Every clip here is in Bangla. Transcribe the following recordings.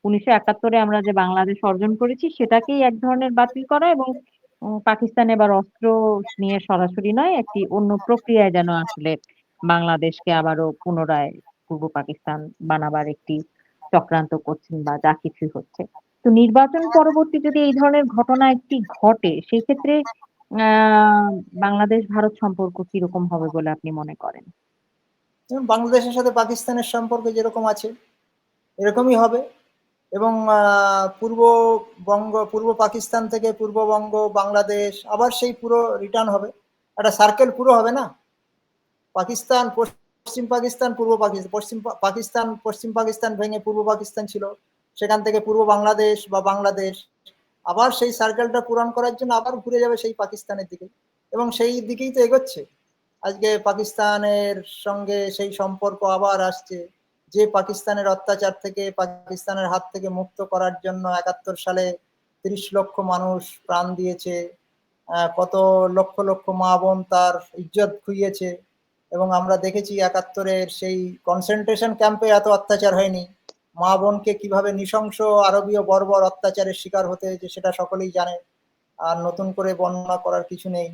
1971-এ আমরা যে বাংলাদেশ অর্জন করেছি সেটাকেই এক ধরনের বাতিল করা এবং পাকিস্তান এবার অস্ত্র নিয়ে সরাসরি নয়, একটি অন্য প্রক্রিয়ায় যেন আসলে বাংলাদেশকে আবারও পুনরায় পূর্ব পাকিস্তান বানাবার একটি চক্রান্ত করছেন বা যা কিছুই হচ্ছে। তো নির্বাচন পরবর্তী যদি এই ধরনের ঘটনা একটি ঘটে, সেক্ষেত্রে আ বাংলাদেশ ভারত সম্পর্ক কিরকম হবে বলে আপনি মনে করেন? যেমন বাংলাদেশের সাথে পাকিস্তানের সম্পর্ক যেরকম আছে এরকমই হবে। এবং পূর্ব পাকিস্তান থেকে পূর্ববঙ্গ, বাংলাদেশ আবার সেই পুরো রিটার্ন হবে। একটা সার্কেল পুরো হবে না? পাকিস্তান, পশ্চিম পাকিস্তান, পূর্ব পাকিস্তান, পশ্চিম পাকিস্তান ভেঙে পূর্ব পাকিস্তান ছিল, সেখান থেকে পূর্ব বাংলাদেশ বা বাংলাদেশ, আবার সেই সার্কেলটা পূরণ করার জন্য আবার ঘুরে যাবে সেই পাকিস্তানের দিকে, এবং সেই দিকেই তো এগোচ্ছে। আজকে পাকিস্তানের সঙ্গে সেই সম্পর্ক আবার আসছে, যে পাকিস্তানের অত্যাচার থেকে, পাকিস্তানের হাত থেকে মুক্ত করার জন্য 71 সালে 30 লক্ষ মানুষ প্রাণ দিয়েছে, কত লক্ষ লক্ষ মা বোন তার ইজ্জত খুইয়েছে। এবং আমরা দেখেছি 71-এর সেই কনসেন্ট্রেশন ক্যাম্পে এত অত্যাচার হয়নি। মা বোনকে কিভাবে নৃশংস আরবীয় বর্বর অত্যাচারের শিকার হতে হয়েছে সেটা সকলেই জানে, আর নতুন করে বর্ণনা করার কিছু নেই।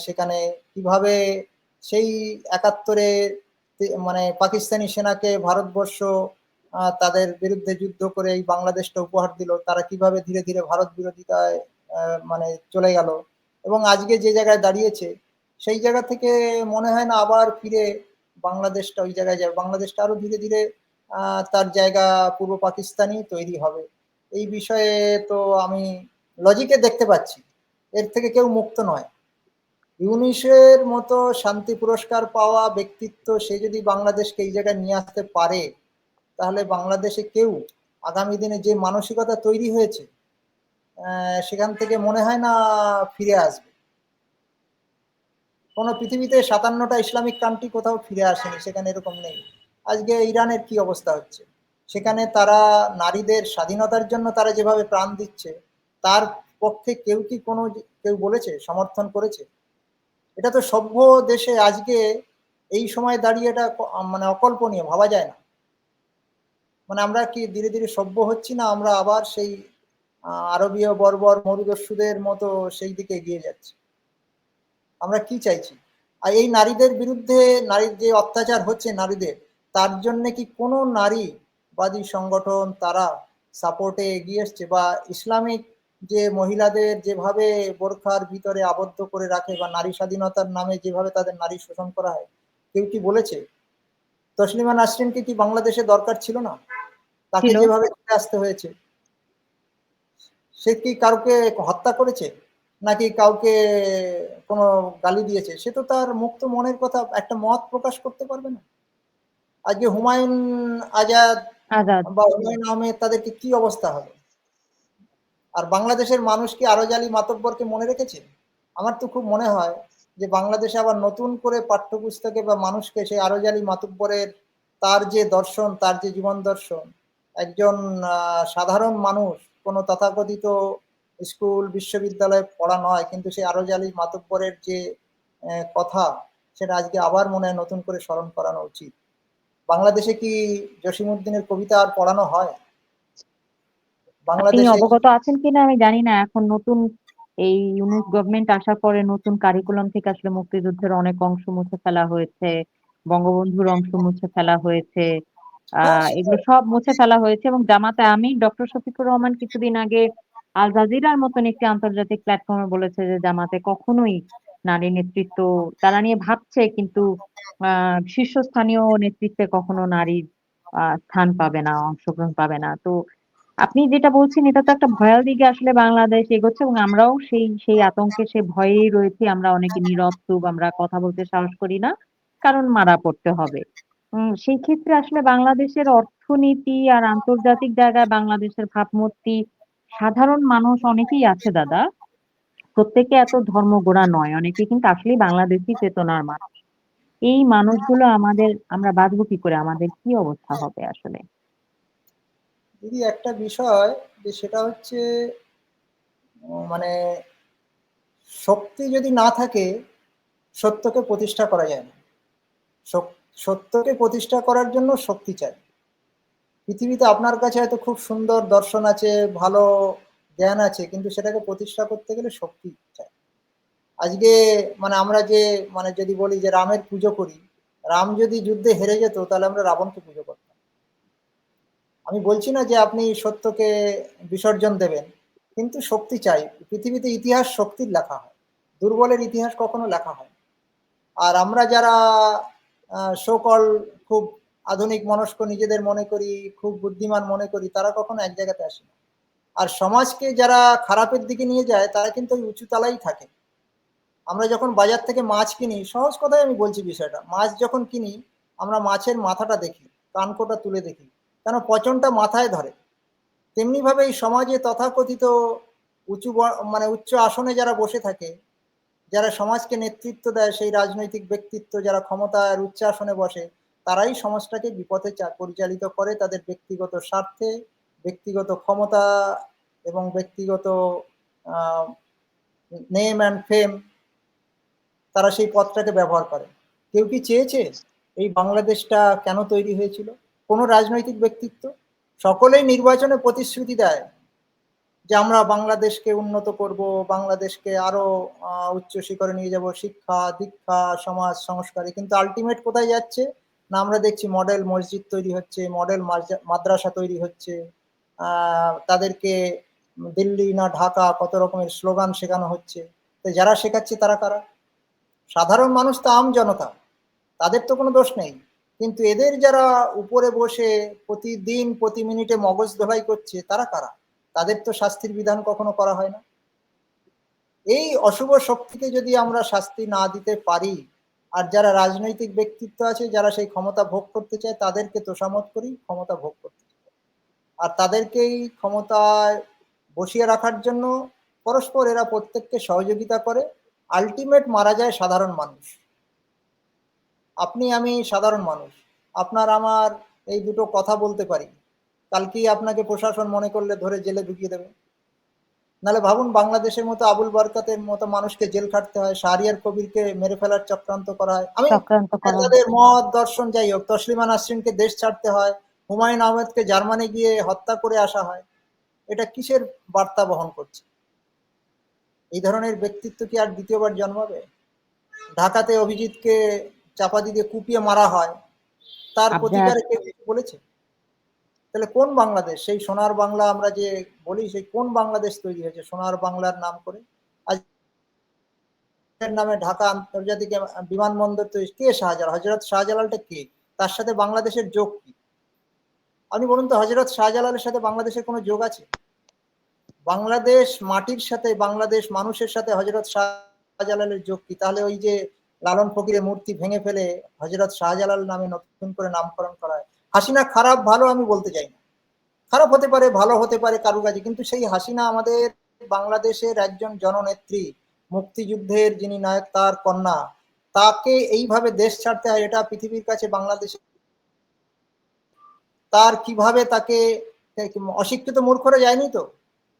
সেখানে কিভাবে সেই 71-এ মানে পাকিস্তানি সেনাকে ভারতবর্ষ তাদের বিরুদ্ধে যুদ্ধ করে এই বাংলাদেশটা উপহার দিল, তারা কিভাবে ধীরে ধীরে ভারত বিরোধিতায় মানে চলে গেল, এবং আজকে যে জায়গায় দাঁড়িয়েছে সেই জায়গা থেকে মনে হয় না আবার ফিরে বাংলাদেশটা ওই জায়গায় যাবে। বাংলাদেশটা আরো ধীরে ধীরে তার জায়গা পূর্ব পাকিস্তানই তৈরি হবে। এই বিষয়ে তো আমি লজিকে দেখতে পাচ্ছি, এর থেকে কেউ মুক্ত নয়। ইউনিসের মতো শান্তি পুরস্কার পাওয়া ব্যক্তিত্ব, সে যদি বাংলাদেশকে এই জায়গায় নিয়ে আসতে পারে, তাহলে বাংলাদেশে কেউ আগামী দিনে যে মানসিকতা তৈরি হয়েছে সেখান থেকে মনে হয় না ফিরে আসবে। কোনো পৃথিবীতে 57টা ইসলামিক কান্ট্রি কোথাও ফিরে আসেনি, সেখানে এরকম নেই। আজকে ইরানের কি অবস্থা হচ্ছে, সেখানে তারা নারীদের স্বাধীনতার জন্য তারা যেভাবে প্রাণ দিচ্ছে, তার পক্ষে কেউ কি কেউ বলেছে, সমর্থন করেছে? এটা তো সভ্য দেশে আজকে এই সময় দাঁড়িয়ে এটা মানে অকল্পনীয়, ভাবা যায় না। মানে আমরা কি ধীরে ধীরে সভ্য হচ্ছি না আমরা আবার সেই আরবীয় বর্বর মরুদস্যুদের মতো সেই দিকে এগিয়ে যাচ্ছি? আমরা কি চাইছি? আর এই নারীদের বিরুদ্ধে, নারীর যে অত্যাচার হচ্ছে নারীদের, তার জন্য কি কোনো নারীবাদী সংগঠন তারা সাপোর্টে এগিয়ে এসছে? বা ইসলামিক যে মহিলাদের যেভাবে বোরখার ভিতরে আবদ্ধ করে রাখে বা নারী স্বাধীনতার নামে যেভাবে তাদের নারী শোষণ করা হয়, কেউ কি বলেছে? তসলিমা নাসরিনকে কি বাংলাদেশে দরকার ছিল না? তাকে ছিল। যেভাবে চলে আসতে হয়েছে, সে কি কাউকে হত্যা করেছে নাকি কাউকে কোনো গালি দিয়েছে? সে তো তার মুক্ত মনের কথা, একটা মত প্রকাশ করতে পারবে না? আজকে হুমায়ুন আজাদ আজাদ। বা হুমায়ুন আহমেদ, তাদেরকে কি অবস্থা হবে? আর বাংলাদেশের মানুষ কি আরজ আলী মাতব্বরকে মনে রেখেছে? আমার তো খুব মনে হয় যে বাংলাদেশে আবার নতুন করে পাঠ্যপুস্তকে বা মানুষকে সেই আরজ আলী মাতব্বরের তার যে দর্শন, তার যে জীবন দর্শন, একজন সাধারণ মানুষ, কোনো তথাকথিত স্কুল বিশ্ববিদ্যালয়ে পড়া নয়, কিন্তু সেই আরজ আলী মাতব্বরের যে কথা, সেটা আজকে আবার মনে হয় নতুন করে স্মরণ করানো উচিত। বাংলাদেশে কি জসিমউদ্দিনের কবিতা আর পড়ানো হয়? আপনি বাংলাদেশে অবগত আছেন কিনা আমি জানি না। এখন নতুন এই ইউনূস গভর্নমেন্ট আসার পরে নতুন কারিকুলাম থেকে আসলে মুক্তিযুদ্ধের অনেক অংশ মুছে ফেলা হয়েছে। বঙ্গবন্ধুর অংশ মুছে ফেলা হয়েছে। হ্যাঁ, এগুলো সব মুছে ফেলা হয়েছে এবং জামাতে আমি ডক্টর শফিকুর রহমান কিছুদিন আগে আল জাজিরার মতন একটি আন্তর্জাতিক প্ল্যাটফর্মে বলেছে যে জামাতে কখনোই নারী নেতৃত্ব তারা নিয়ে ভাবছে, কিন্তু শীর্ষস্থানীয় নেতৃত্বে কখনো নারীর স্থান পাবে না, অংশগ্রহণ পাবে না। তো আপনি যেটা বলছেন এটা তো একটা ভয়াল দিকে আসলে বাংলাদেশ এগোচ্ছে এবং আমরাও সেই সেই আতঙ্কে সেই ভয়েই রয়েছি। আমরা অনেকে নীরব চুপ, আমরা কথা বলতে সাহস করি না, কারণ মারা পড়তে হবে। সেই ক্ষেত্রে আসলে বাংলাদেশের অর্থনীতি আর আন্তর্জাতিক জায়গায় বাংলাদেশের ভাবমূর্তি, সাধারণ মানুষ অনেকেই আছে দাদা, প্রত্যেকে এত ধর্মগোড়া নয়, অনেকে কিন্তু আসলেই বাংলাদেশী চেতনার মানুষ। এই মানুষগুলো আমরা বাঁচবো কি করে, আমাদের কি অবস্থা হবে আসলে? দিদি একটা বিষয়, যে সেটা হচ্ছে মানে শক্তি যদি না থাকে, সত্যকে প্রতিষ্ঠা করা যায় না। সত্যকে প্রতিষ্ঠা করার জন্য শক্তি চাই। পৃথিবীতে আপনার কাছে হয়তো খুব সুন্দর দর্শন আছে, ভালো জ্ঞান আছে, কিন্তু সেটাকে প্রতিষ্ঠা করতে গেলে শক্তি চাই। আজকে মানে আমরা যে মানে যদি বলি যে রামের পুজো করি, রাম যদি যুদ্ধে হেরে যেত তাহলে আমরা রাবণকে পুজো করতাম। আমি বলছি না যে আপনি সত্যকে বিসর্জন দেবেন, কিন্তু শক্তি চাই। পৃথিবীতে ইতিহাস শক্তির লেখা হয়, দুর্বলের ইতিহাস কখনো লেখা হয়। আর আমরা যারা সকল খুব আধুনিক মনস্ক নিজেদের মনে করি, খুব বুদ্ধিমান মনে করি, তারা কখনো এক জায়গাতে আসে না। আর সমাজকে যারা খারাপের দিকে নিয়ে যায় তারা কিন্তু ওই উঁচু তলায় থাকে। আমরা যখন বাজার থেকে মাছ কিনি, সহজ কথায় আমি বলছি বিষয়টা, মাছ যখন কিনি আমরা মাছের মাথাটা দেখি, কানকোটা তুলে দেখি, কেন পচনটা মাথায় ধরে। তেমনি ভাবে এই সমাজে তথাকথিত মানে উচ্চ আসনে যারা বসে থাকে, যারা সমাজকে নেতৃত্ব দেয়, সেই রাজনৈতিক ব্যক্তিত্ব যারা ক্ষমতার উচ্চ আসনে বসে, তারাই সমাজটাকে বিপথে পরিচালিত করে তাদের ব্যক্তিগত স্বার্থে, ব্যক্তিগত ক্ষমতা এবং ব্যক্তিগত নেম অ্যান্ড ফেম, তারা সেই পথটাকে ব্যবহার করে। কেউ কি চেয়েছে এই বাংলাদেশটা কেন তৈরি হয়েছিল? কোনো রাজনৈতিক ব্যক্তিত্ব? সকলেই নির্বাচনে প্রতিশ্রুতি দেয় যে আমরা বাংলাদেশকে উন্নত করব, বাংলাদেশকে আরো উচ্চ শিখরে নিয়ে যাব, শিক্ষা দীক্ষা সমাজ সংস্কারে, কিন্তু আলটিমেট কোথায় যাচ্ছে না? আমরা দেখছি মডেল মসজিদ তৈরি হচ্ছে, মডেল মাদ্রাসা তৈরি হচ্ছে, তাদেরকে দিল্লি না ঢাকা কত রকমের স্লোগান শেখানো হচ্ছে। তো যারা শেখাচ্ছে তারা কারা? সাধারণ মানুষ, তো আম জনতা, তাদের তো কোনো দোষ নেই। কিন্তু এদের যারা উপরে বসে প্রতিদিন প্রতি মিনিটে মগজ ধোলাই করছে, তারা কারা? তাদের তো শাস্তির বিধান কখনো করা হয় না। এই অশুভ শক্তিকে যদি আমরা শাস্তি না দিতে পারি, আর যারা রাজনৈতিক ব্যক্তিত্ব আছে যারা সেই ক্ষমতা ভোগ করতে চায়, তাদেরকে তোষামত করি ক্ষমতা ভোগ করতে চায়, আর তাদেরকেই ক্ষমতায় বসিয়ে রাখার জন্য পরস্পর এরা প্রত্যেককে সহযোগিতা করে, আলটিমেট মারা যায় সাধারণ মানুষ। আপনি আমি সাধারণ মানুষ, আপনার আমার এই দুটো কথা বলতে পারি, কালকেই আপনাকে প্রশাসন মনে করলে ধরে জেলে ঢুকিয়ে দেবে। নাহলে ভাবুন, বাংলাদেশের মতো আবুল বরকাতের মতো মানুষকে জেল খাটতে হয়, শাহরিয়ার কবিরকে মেরে ফেলার চক্রান্ত করা হয়, আমি চক্রান্ত করা তাদের মত দর্শন যাই হোক, তসলিমা নাসরিনকে দেশ ছাড়তে হয়, হুমায়ুন আহমেদকে জার্মানি গিয়ে হত্যা করে আসা হয়। এটা কিসের বার্তা বহন করছে? এই ধরনের ব্যক্তিত্ব কি আর দ্বিতীয়বার জন্মাবে? ঢাকাতে অভিজিৎকে চাপা দিয়ে কুপিয়ে মারা হয়, তার আপনার। প্রতিকারে কেউ কিছু বলেছে? তাহলে কোন বাংলাদেশ? সেই সোনার বাংলা আমরা যে বলি, সেই কোন বাংলাদেশ তৈরি হয়েছে সোনার বাংলার নাম করে? আজ নামে ঢাকা আন্তর্জাতিক বিমানবন্দর তৈরি, কে শাহজালাল? হজরত শাহজালালটা কে? তার সাথে বাংলাদেশের যোগ কি? আপনি বলুন তো, হজরত শাহজালালের সাথে বাংলাদেশের কোনো যোগ আছে? বাংলাদেশ মাটির সাথে, বাংলাদেশ মানুষের সাথে হজরত শাহজালালের যোগ কি? তাহলে ওই যে লালন ফকিরের মূর্তি ভেঙে ফেলে হজরত শাহজালাল নামে নতুন করে নামকরণ করা হয়। হাসিনা খারাপ ভালো আমি বলতে চাই না, খারাপ হতে পারে, ভালো হতে পারে কারু কাজে, কিন্তু সেই হাসিনা আমাদের বাংলাদেশের একজন জননেত্রী, মুক্তিযুদ্ধের যিনি নায়ক, তার কন্যা, তাকে এইভাবে দেশ ছাড়তে হয়, এটা পৃথিবীর কাছে বাংলাদেশে তার কিভাবে তাকে অশিক্ষিত মূর্খরা যায়নি তো?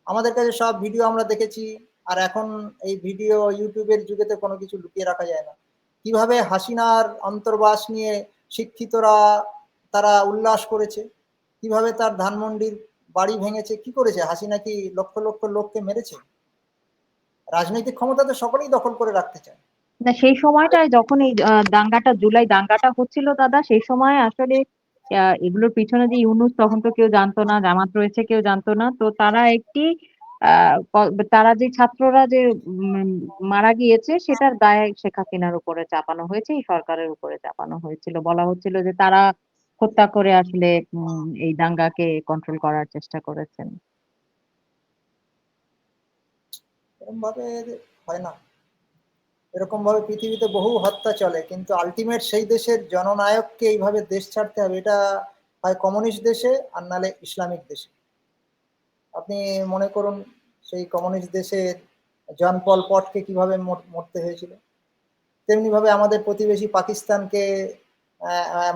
আমাদের কাছে সব ভিডিও আমরা দেখেছি। আর এখন এই ভিডিও ইউটিউবের যুগেতে কোনো কিছু লুকিয়ে রাখা যায় না। কিভাবে হাসিনার অন্তর্বাস নিয়ে শিক্ষিতরা তারা উল্লাস করেছে, কিভাবে তার ধানমন্ডির বাড়ি ভেঙেছে, কি করেছে হাসিনা? কি লক্ষ লক্ষ লোককে মেরেছে? রাজনৈতিক ক্ষমতা তো সকলেই দখল করে রাখতে চায়। না, সেই সময়টায় যখন এই দাঙ্গাটা, জুলাই দাঙ্গাটা হচ্ছিল দাদা, সেই সময় আসলে এগুলোর পিছনে যে ইউনূস, তখন তো কেউ জানতো না, জামাত রয়েছে কেউ জানতো না, তো তারা একটি তারা যে ছাত্ররা যে মারা গিয়েছে সেটার দায় শেখ হাসিনার উপরে চাপানো হয়েছে, এই সরকারের উপরে চাপানো হয়েছিল। বলা হচ্ছিল যে তারা হত্যা করে আসলে এই দাঙ্গাকে কন্ট্রোল করার চেষ্টা করেছেন। এরকম ভাবে হয় না। এরকম ভাবে পৃথিবীতে বহু হত্যা চলে, কিন্তু আলটিমেট সেই দেশের জননায়ককে এইভাবে দেশ ছাড়তে হবে। এটা হয় কমিউনিস্ট দেশে, আর নালে ইসলামিক দেশে। আপনি মনে করুন সেই কমিউনিস্ট দেশের জন পল পটকে কিভাবে মরতে হয়েছিল, তেমনি ভাবে আমাদের প্রতিবেশী পাকিস্তানকে,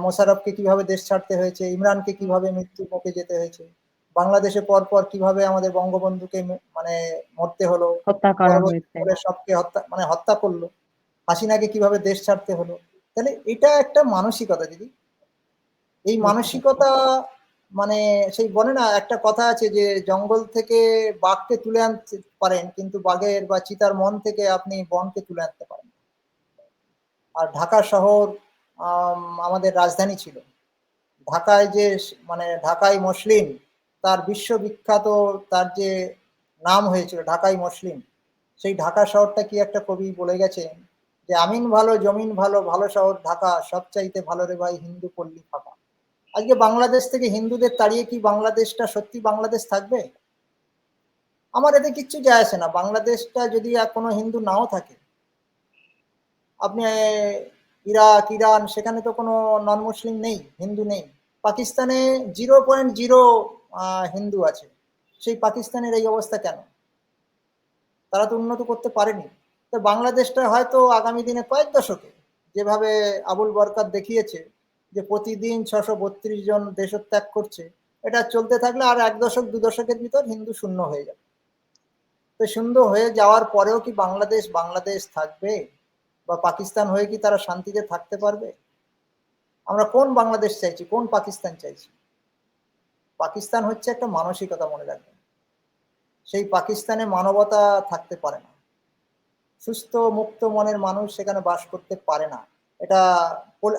মোশাররফকে কিভাবে দেশ ছাড়তে হয়েছে, ইমরানকে কিভাবে মৃত্যুর মুখে যেতে হয়েছে, বাংলাদেশে পর পর কিভাবে আমাদের বঙ্গবন্ধুকে মানে মরতে হলো, হত্যা করা হয়েছে। পরবর্তীকালে সবকে হত্যা মানে হত্যা করলো, হাসিনাকে কিভাবে দেশ ছাড়তে হলো। তাহলে এটা একটা মানসিকতা দিদি। এই বুঝতে পারছি। মানসিকতা মানে সেই বলে না একটা কথা আছে যে জঙ্গল থেকে বাঘকে তুলে আনতে পারেন, কিন্তু বাঘের বা চিতার মন থেকে আপনি বনকে তুলে আনতে পারেন। আর ঢাকা শহর আমাদের রাজধানী ছিল। ঢাকায় যে মানে ঢাকাই মসলিন, তার বিশ্ববিখ্যাত, তার যে নাম হয়েছিল ঢাকাই মসলিন, সেই ঢাকা শহরটা কি একটা কবি বলে গেছেন যে আমিন ভালো জমিন ভালো, ভালো শহর ঢাকা, সবচাইতে ভালো রে ভাই হিন্দু পল্লী ফাঁকা। আজকে বাংলাদেশ থেকে হিন্দুদের তাড়িয়ে কি বাংলাদেশটা সত্যি বাংলাদেশ থাকবে? আমার এতে কিচ্ছু যায় আসে না। বাংলাদেশটা যদি কোনো হিন্দু নাও থাকে, আপনি ইরাক ইরান সেখানে তো কোনো নন মুসলিম নেই, হিন্দু নেই। পাকিস্তানে 0.0 হিন্দু আছে। সেই পাকিস্তানের এই অবস্থা কেন? তারা তো উন্নত করতে পারেনি। তো বাংলাদেশটা হয়তো আগামী দিনে কয়েক দশকে, যেভাবে আবুল বরকত দেখিয়েছে যে প্রতিদিন 632 জন দেশত্যাগ করছে, এটা চলতে থাকলে আর 1 দশক 2 দশকের ভিতর হিন্দু শূন্য হয়ে যাবে। তো শূন্য হয়ে যাওয়ার পরেও কি বাংলাদেশ বাংলাদেশ থাকবে? বা পাকিস্তান হয়ে কি তারা শান্তিতে থাকতে পারবে? আমরা কোন বাংলাদেশ চাইছি, কোন পাকিস্তান চাইছি? পাকিস্তান হচ্ছে একটা মানসিকতা, মনে রাখবেন। সেই পাকিস্তানে মানবতা থাকতে পারে না। সুস্থ মুক্ত মনের মানুষ সেখানে বাস করতে পারে না। এটা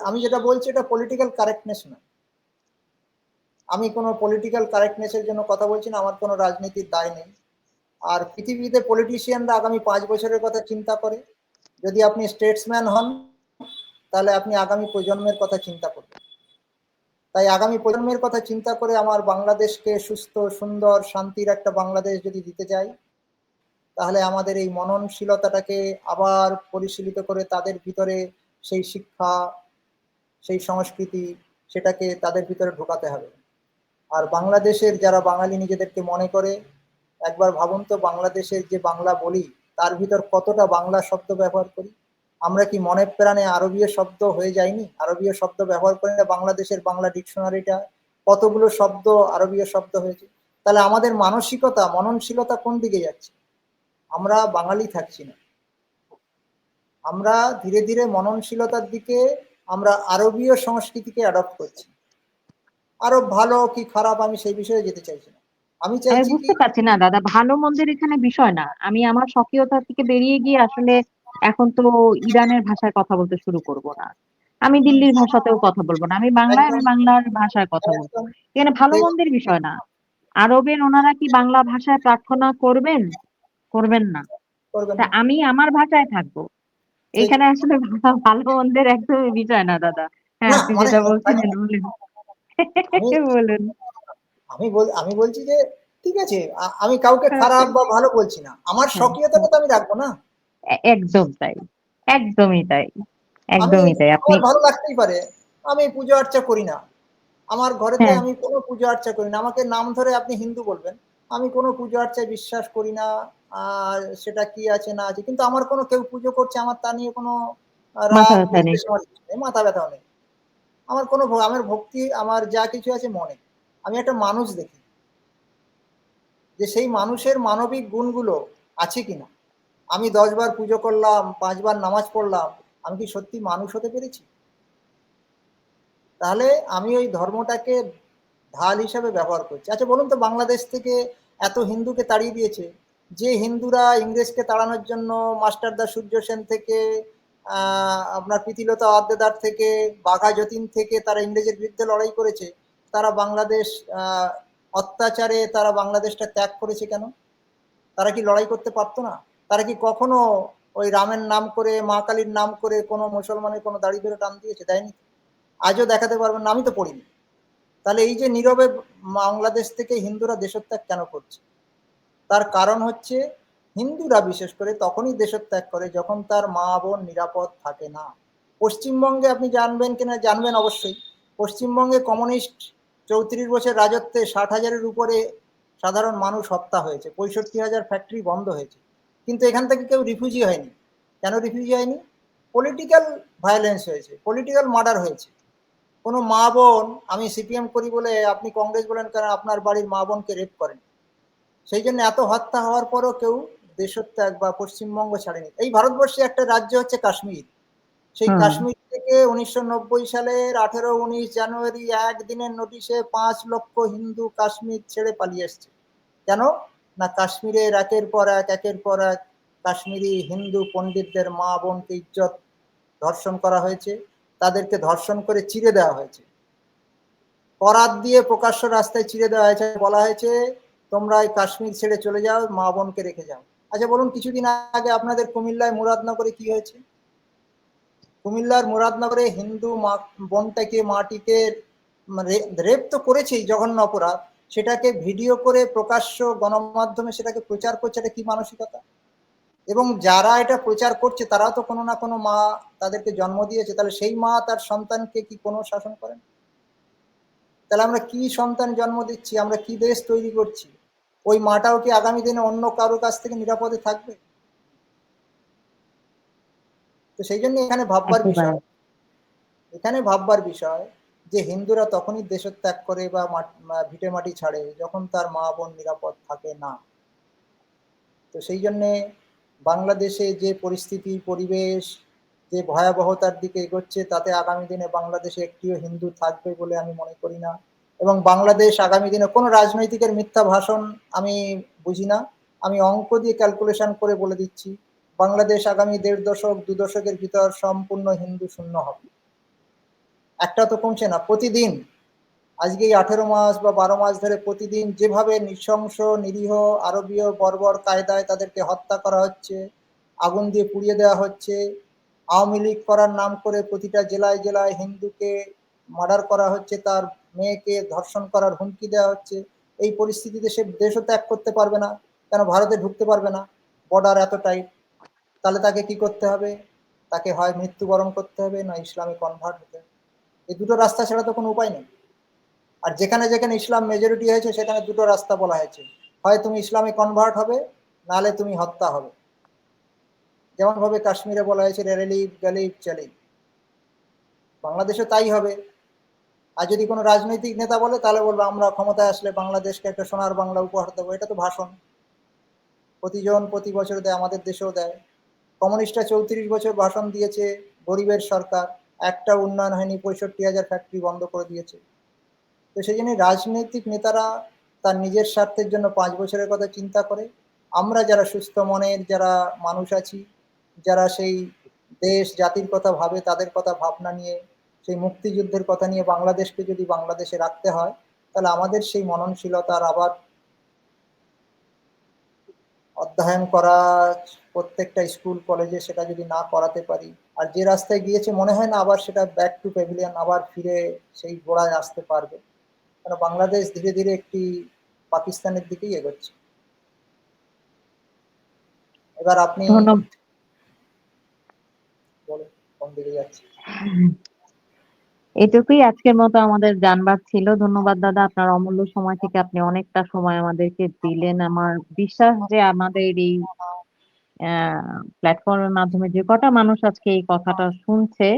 আমি যেটা বলছি এটা পলিটিক্যাল কারেক্টনেস না। আমি কোনো পলিটিক্যাল কারেক্টনেসের জন্য কথা বলছি না, আমার কোনো রাজনীতির দায় নেই। আর পৃথিবীতে পলিটিশিয়ানরা আগামী 5 বছরের কথা চিন্তা করে। যদি আপনি স্টেটসম্যান হন, তাহলে আপনি আগামী প্রজন্মের কথা চিন্তা করবেন। তাই আগামী প্রজন্মের কথা চিন্তা করে আমার বাংলাদেশকে সুস্থ সুন্দর শান্তির একটা বাংলাদেশ যদি দিতে চাই, তাহলে আমাদের এই মননশীলতাটাকে আবার পরিশীলিত করে তাদের ভিতরে সেই শিক্ষা, সেই সংস্কৃতি, সেটাকে তাদের ভিতরে ঢোকাতে হবে। আর বাংলাদেশের যারা বাঙালি নিজেদেরকে মনে করে, একবার ভাবুন তো বাংলাদেশের যে বাংলা বলি তার ভিতর কতটা বাংলা শব্দ ব্যবহার করি। আমরা কি মনে প্রাণে আরবীয় শব্দ হয়ে যায়নি? আরবীয় শব্দ ব্যবহার করে না বাংলাদেশের বাংলা ডিকশনারিটা কতগুলো শব্দ আরবীয় শব্দ হয়েছে। তাহলে আমাদের মানসিকতা মননশীলতা কোন দিকে যাচ্ছে? আমরা বাঙালি থাকছি না, আমরা ধীরে ধীরে মননশীলতার দিকে আমরা আরবীয় সংস্কৃতিকে অ্যাডপ্ট করছি। আরো ভালো কি খারাপ আমি সেই বিষয়ে যেতে চাইছি না। আমি আমি চাইছি কি বুঝতে পারছি না দাদা, ভালো মন্দের এখানে বিষয় না। আমি আমার স্বকীয়তা থেকে বেরিয়ে গিয়ে আসলে এখন তো ইরানের ভাষায় কথা বলতে শুরু করব না, আমি দিল্লির ভাষাতেও কথা বলবো না, আমি বাংলায় একদম আমি বাংলার ভাষায় কথা বলবো। একদম এখানে ভালো ঠিক মন্দের বিষয় না। আরবের ওনারা কি বাংলা ভাষায় প্রার্থনা করবেন? করবেন না। করবেন তা না। আমি আমার ভাষায় থাকবো। ঠিক এখানে আসলে ভালো মন্দের একদমই বিষয় না দাদা। হ্যাঁ, না আপনি মানে যেটা বলছিলেন বলেন। আমি বলুন। আমি বলছি যে ঠিক আছে, আমি কাউকে হ্যাঁ, খারাপ বা ভালো বলছি না, আমার হ্যাঁ, স্বকীয়তাটা তো আমি রাখবো না। একদম তাই, একদমই তাই, আমি একদমই তাই। আপনি আমার ভালো লাগতেই পারে, আমি পুজো আর্চা করি না, আমার ঘরেতে হ্যাঁ, আমি কোনো পুজো আর্চা করি না। আমাকে নাম ধরে আপনি হিন্দু বলবেন, আমি কোনো পুজো আর্চায় বিশ্বাস করি না। আর সেটা কি আছে না আছে, কিন্তু আমার কোনো কেউ পুজো করছে আমার তা নিয়ে কোনো মাথা রাগ ব্যথা নেই। বিদ্বেষ আমার কিছু নেই, মাথা ব্যথাও নেই। আমার কোনো আমার ভক্তি আমার যা কিছু আছে মনে। আমি একটা মানুষ দেখি যে সেই মানুষের মানবিক গুণগুলো আছে কিনা। আমি 10 বার পুজো করলাম, 5 বার নামাজ পড়লাম, আমি কি সত্যি মানুষ হতে পেরেছি? তাহলে আমি ওই ধর্মটাকে ঢাল হিসাবে ব্যবহার করছি। আচ্ছা বলুন তো, বাংলাদেশ থেকে এত হিন্দুকে তাড়িয়ে দিয়েছে, যে হিন্দুরা ইংরেজকে তাড়ানোর জন্য মাস্টারদা সূর্য সেন থেকে আপনার প্রীতিলতা ওয়াদ্দেদার থেকে বাঘা যতীন থেকে তারা ইংরেজের বিরুদ্ধে লড়াই করেছে, তারা বাংলাদেশ অত্যাচারে তারা বাংলাদেশটা ত্যাগ করেছে কেন? তারা কি লড়াই করতে পারতো না? তারা কি কখনো ওই রামের নাম করে মা কালীর নাম করে কোনো মুসলমানের কোনো দাড়ি ধরে টান দিয়েছে? দেয়নি। আজও দেখাতে পারবেন না, আমি তো পড়িনি। তাহলে এই যে নীরবে বাংলাদেশ থেকে হিন্দুরা দেশত্যাগ কেন করছে, তার কারণ হচ্ছে হিন্দুরা বিশেষ করে তখনই দেশত্যাগ করে যখন তার মা বোন নিরাপদ থাকে না। পশ্চিমবঙ্গে আপনি জানবেন কিনা, জানবেন অবশ্যই, পশ্চিমবঙ্গে কমিউনিস্ট 34 বছর রাজত্বে 60,000-এর উপরে সাধারণ মানুষ হত্যা হয়েছে, 65,000 ফ্যাক্টরি বন্ধ হয়েছে, কিন্তু এখান থেকে কেউ রিফিউজি হয়নি। কেন রিফিউজি হয়নি? পলিটিক্যাল ভায়োলেন্স হয়েছে, পলিটিক্যাল মার্ডার হয়েছে। কোনো মা বোন, আমি সিপিএম করি বলে আপনি কংগ্রেস বলেন কেন, আপনার বাড়ির মা বোনকে রেপ করেন, সেই জন্য এত হত্যা হওয়ার পরও কেউ দেশত্যাগ বা পশ্চিমবঙ্গ ছাড়েনি। এই ভারতবর্ষে একটা রাজ্য হচ্ছে কাশ্মীর, সেই হুম। কাশ্মীরকে থেকে 1990 সালের 18-19 জানুয়ারি একদিনের নোটিশে 5 লক্ষ হিন্দু কাশ্মীর ছেড়ে পালিয়ে এসছে। কেন না কাশ্মীরের একের পর এক কাশ্মীরি হিন্দু পণ্ডিতদের মা বোনকে ইজ্জত ধর্ষণ করা হয়েছে, তাদেরকে ধর্ষণ করে চিরে দেওয়া হয়েছে, করাত দিয়ে প্রকাশ্য রাস্তায় চিরে দেওয়া হয়েছে, বলা হয়েছে তোমরা এই কাশ্মীর ছেড়ে চলে যাও, মা বোনকে রেখে যাও। আচ্ছা বলুন, কিছুদিন আগে আপনাদের কুমিল্লায় মুরাদনগরে কি হয়েছে? কুমিল্লার মুরাদনগরে হিন্দু বোনটাকে মাটিকে রেপ তো করেছেই, জঘন্য অপরাধ, সেটাকে ভিডিও করে প্রকাশ্য গণমাধ্যমে সেটাকে প্রচার করছে। এটা কি মানসিকতা? এবং যারা এটা প্রচার করছে তারাও তো কোনো না কোনো মা তাদেরকে জন্ম দিয়েছে, তাহলে সেই মা তার সন্তানকে কি কোনো শাসন করেন? তাহলে আমরা কি সন্তান জন্ম দিচ্ছি, আমরা কি দেশ তৈরি করছি? ওই মাটাও কি আগামী দিনে অন্য কারোর কাছ থেকে নিরাপদে থাকবে? তো সেই জন্য এখানে ভাববার বিষয় যে হিন্দুরা তখনই দেশত্যাগ করে বা ভিটে মাটি ছাড়ে যখন তার মা বোন নিরাপদ থাকে না। তো সেই জন্যে বাংলাদেশে যে পরিস্থিতি পরিবেশ যে ভয়াবহতার দিকে এগোচ্ছে, তাতে আগামী দিনে বাংলাদেশে একটিও হিন্দু থাকবে বলে আমি মনে করি না। এবং বাংলাদেশ আগামী দিনে কোনো রাজনৈতিকের মিথ্যা ভাষণ আমি বুঝি না, আমি অঙ্ক দিয়ে ক্যালকুলেশন করে বলে দিচ্ছি, বাংলাদেশ আগামী 1.5 দশক 2 দশকের ভিতর সম্পূর্ণ হিন্দু শূন্য হবে। একটা তো কমছে না, প্রতিদিন আজকে 18 মাস বা 12 মাস ধরে প্রতিদিন যেভাবে নৃশংস নিরীহ আরবীয় বর্বর কায়দায় তাদেরকে হত্যা করা হচ্ছে, আগুন দিয়ে পুড়িয়ে দেওয়া হচ্ছে, আওয়ামী লীগ করার নাম করে প্রতিটা জেলায় জেলায় হিন্দুকে মার্ডার করা হচ্ছে, তার মেয়েকে ধর্ষণ করার হুমকি দেওয়া হচ্ছে। এই পরিস্থিতিতে সে দেশও ত্যাগ করতে পারবে না, কেন ভারতে ঢুকতে পারবে না, বর্ডার এত টাইট। তাহলে তাকে কি করতে হবে? তাকে হয় মৃত্যুবরণ করতে হবে, না ইসলামে কনভার্ট হতে হবে। এই দুটো রাস্তা ছাড়া তো কোনো উপায় নেই। আর যেখানে যেখানে ইসলাম মেজরিটি হয়েছে সেখানে দুটো রাস্তা বলা হয়েছে, হয় তুমি ইসলামে কনভার্ট হবে, নাহলে তুমি হত্যা হবে। যেমন ভাবে কাশ্মীরে বলা হয়েছে রেলিভ গালিব চালিব, বাংলাদেশে তাই হবে। আর যদি কোনো রাজনৈতিক নেতা বলে তাহলে বলবো আমরা ক্ষমতায় আসলে বাংলাদেশকে একটা সোনার বাংলা উপহার দেবো। এটা তো ভাষণ, প্রতিজন প্রতি বছর দেয়, আমাদের দেশেও দেয়। কমিউনিস্টরা 34 বছর ভাষণ দিয়েছে, গরিবের সরকার, একটা উন্নয়ন হয়নি, 65,000 ফ্যাক্টরি বন্ধ করে দিয়েছে। তো সেই জন্য রাজনৈতিক নেতারা তার নিজের স্বার্থের জন্য 5 বছরের কথা চিন্তা করে। আমরা যারা সুস্থ মনের যারা মানুষ আছি, যারা সেই দেশ জাতির কথা ভাবে, তাদের কথা ভাবনা নিয়ে, সেই মুক্তিযুদ্ধের কথা নিয়ে বাংলাদেশকে যদি বাংলাদেশে রাখতে হয়, তাহলে আমাদের সেই মননশীলতার আবার অধ্যয়ন করা, প্রত্যেকটা স্কুল কলেজে সেটা যদি না করাতে পারি, আর যে রাস্তায় গিয়েছে মনে হয় না আবার সেটা ব্যাক টু প্যাভিলিয়ন আবার ফিরে সেই গোড়ায় আসতে পারবে। কারণ বাংলাদেশ ধীরে ধীরে একটি পাকিস্তানের দিকেই এগোচ্ছে। এবার আপনি বলেন কোন দিকে যাচ্ছে। এটুকুই আজকের মতো আমাদের জানবার ছিল। ধন্যবাদ দাদা, আপনার অমূল্য সময় থেকে আপনি অনেকটা সময় আমাদেরকে দিলেন। আমার বিশ্বাস যে আমাদের এই প্ল্যাটফর্মের মাধ্যমে যে কটা মানুষ আজকে এই কথাটা শুনছে,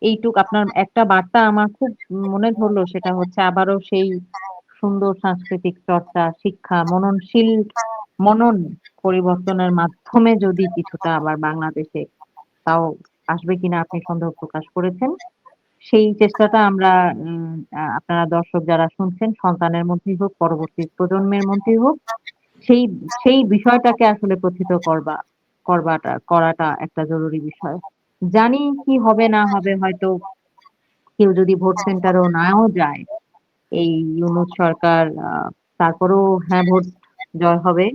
এইটুক আপনার একটা বার্তা আমার খুব মনে ধরলো, সেটা হচ্ছে আবারও সেই সুন্দর সাংস্কৃতিক চর্চা, শিক্ষা, মনন পরিবর্তনের মাধ্যমে যদি কিছুটা আবার বাংলাদেশে তাও আসবে কিনা আপনি সন্দেহ প্রকাশ করেছেন। সেই চেষ্টাটা আমরা আপনারা দর্শক যারা শুনছেন, সন্তানের মধ্যেই হোক, পরবর্তী প্রজন্মের মধ্যেই হোক, সেই সেই বিষয়টাকে আসলে প্রথিত করাটা একটা জরুরি বিষয়। জানি কি হবে না হবে, হয়তো কেউ যদি ভোট সেন্টারেও নাও যায়, এই ইউনূস সরকার তারপরেও হ্যাঁ ভোট জয় হবে।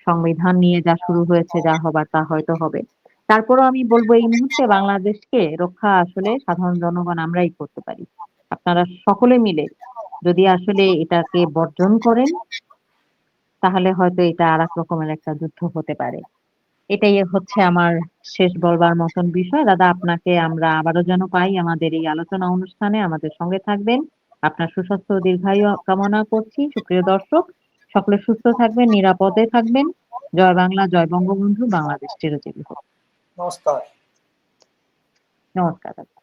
সংবিধান নিয়ে যা শুরু হয়েছে, যা হবার তা হয়তো হবে। তারপরেও আমি বলবো এই মুহূর্তে বাংলাদেশকে রক্ষা আসলে সাধারণ জনগণ আমরাই করতে পারি। আপনারা সকলে মিলে যদি আসলে এটাকে বর্জন করেন, তাহলে হয়তো এটা আরেক রকমের একটা যুদ্ধ হতে পারে। এটাই হচ্ছে আমার শেষ বলবার মতন বিষয়। দাদা, আপনাকে আমরা আবারও যেন পাই আমাদের এই আলোচনা অনুষ্ঠানে, আমাদের সঙ্গে থাকবেন। আপনার সুস্বাস্থ্য ও দীর্ঘায়ু কামনা করছি। সুপ্রিয় দর্শক, সকলে সুস্থ থাকবেন, নিরাপদে থাকবেন। জয় বাংলা, জয় বঙ্গবন্ধু, বাংলাদেশ চিরজীবী হোক। নমস্কার। নমস্কার দাদা।